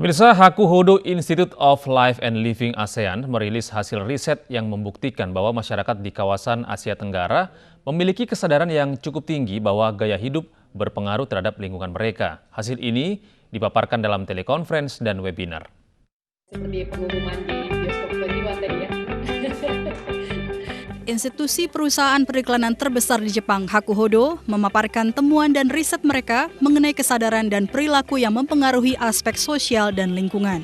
Pemirsa, Hakuhodo Institute of Life and Living ASEAN merilis hasil riset yang membuktikan bahwa masyarakat di kawasan Asia Tenggara memiliki kesadaran yang cukup tinggi bahwa gaya hidup berpengaruh terhadap lingkungan mereka. Hasil ini dipaparkan dalam telekonferensi dan webinar. Seperti pengumuman di bioskop 21 tadi ya. Institusi perusahaan periklanan terbesar di Jepang, Hakuhodo, memaparkan temuan dan riset mereka mengenai kesadaran dan perilaku yang mempengaruhi aspek sosial dan lingkungan.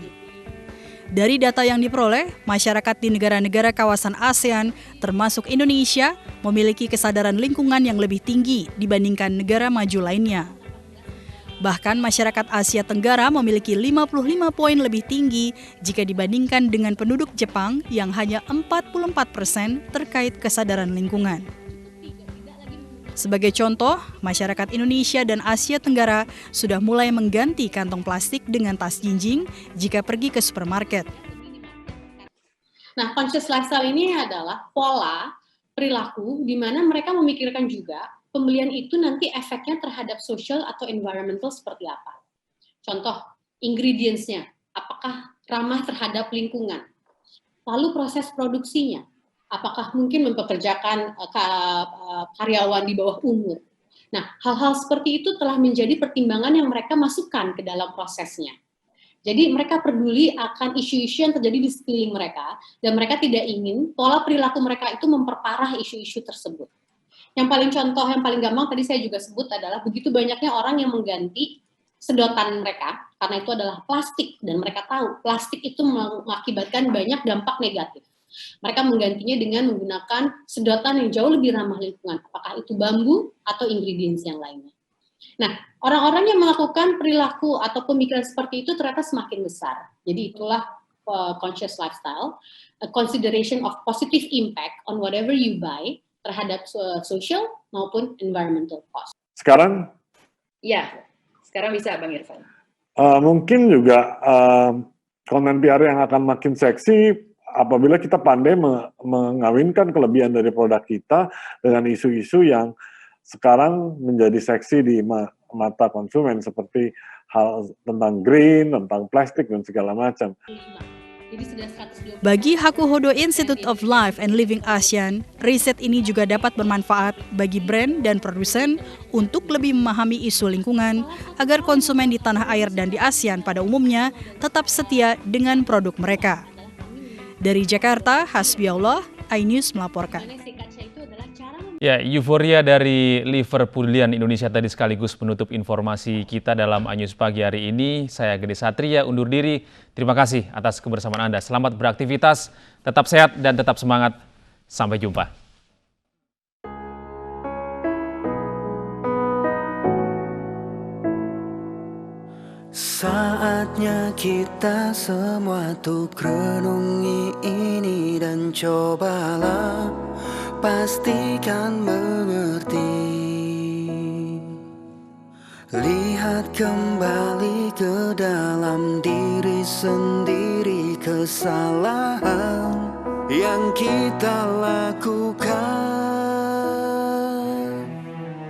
Dari data yang diperoleh, masyarakat di negara-negara kawasan ASEAN, termasuk Indonesia, memiliki kesadaran lingkungan yang lebih tinggi dibandingkan negara maju lainnya. Bahkan masyarakat Asia Tenggara memiliki 55 poin lebih tinggi jika dibandingkan dengan penduduk Jepang yang hanya 44% terkait kesadaran lingkungan. Sebagai contoh, masyarakat Indonesia dan Asia Tenggara sudah mulai mengganti kantong plastik dengan tas jinjing jika pergi ke supermarket. Nah, conscious lifestyle ini adalah pola perilaku di mana mereka memikirkan juga pembelian itu nanti efeknya terhadap social atau environmental seperti apa. Contoh, ingredients-nya, apakah ramah terhadap lingkungan. Lalu proses produksinya, apakah mungkin mempekerjakan karyawan di bawah umur. Nah, hal-hal seperti itu telah menjadi pertimbangan yang mereka masukkan ke dalam prosesnya. Jadi mereka peduli akan isu-isu yang terjadi di sekeliling mereka, dan mereka tidak ingin pola perilaku mereka itu memperparah isu-isu tersebut. Yang paling gampang tadi saya juga sebut adalah begitu banyaknya orang yang mengganti sedotan mereka, karena itu adalah plastik, dan mereka tahu plastik itu mengakibatkan banyak dampak negatif. Mereka menggantinya dengan menggunakan sedotan yang jauh lebih ramah lingkungan, apakah itu bambu atau ingredients yang lainnya. Nah, orang-orang yang melakukan perilaku atau pemikiran seperti itu ternyata semakin besar. Jadi itulah conscious lifestyle, a consideration of positive impact on whatever you buy, terhadap social maupun environmental cost. Sekarang? Ya, sekarang bisa Bang Irfan. Mungkin juga konten PR yang akan makin seksi apabila kita pandai mengawinkan kelebihan dari produk kita dengan isu-isu yang sekarang menjadi seksi di mata konsumen seperti hal tentang green, tentang plastik dan segala macam. Bagi Hakuhodo Institute of Life and Living ASEAN, riset ini juga dapat bermanfaat bagi brand dan produsen untuk lebih memahami isu lingkungan agar konsumen di tanah air dan di ASEAN pada umumnya tetap setia dengan produk mereka. Dari Jakarta, Hasbiallah, iNews melaporkan. Ya, euforia dari Liverpoolian Indonesia tadi sekaligus penutup informasi kita dalam iNews pagi hari ini. Saya Gede Satria undur diri. Terima kasih atas kebersamaan Anda. Selamat beraktivitas, tetap sehat dan tetap semangat. Sampai jumpa. Saatnya kita semua tuh renungi ini dan cobalah pastikan mengerti. Lihat kembali ke dalam diri sendiri kesalahan yang kita lakukan.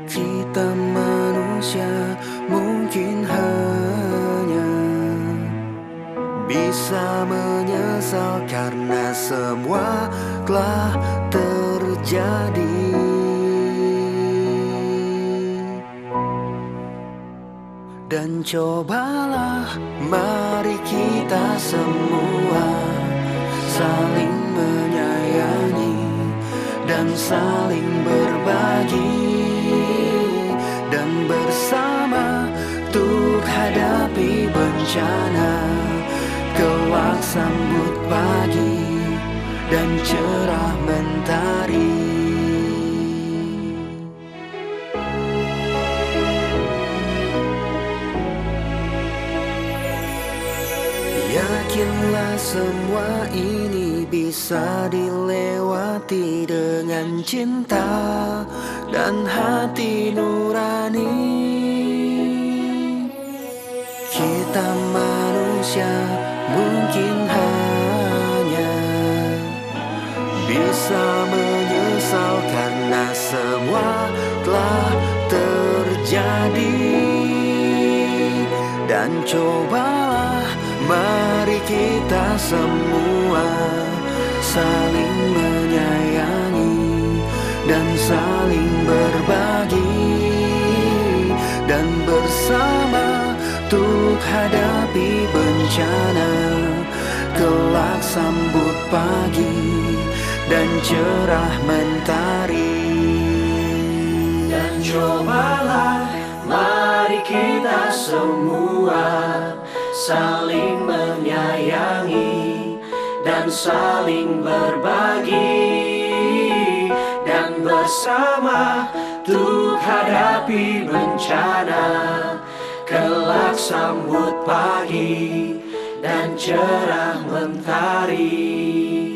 Kita manusia mungkin hanya bisa menyesal karena semua telah terjadi. Dan cobalah mari kita semua saling menyayangi dan saling berbagi, dan bersama untuk hadapi bencana. Kelak sambut pagi dan cerah mentari. Yakinlah semua ini bisa dilewati dengan cinta dan hati nurani. Kita manusia mungkin hanya bisa menyesal karena semua telah terjadi. Dan cobalah kita semua saling menyayangi dan saling berbagi, dan bersama untuk hadapi bencana, kelak sambut pagi dan cerah mentari. Dan cobalah mari kita semua saling menyayangi dan saling berbagi, dan bersama untuk hadapi bencana, kelak sambut pagi dan cerah mentari.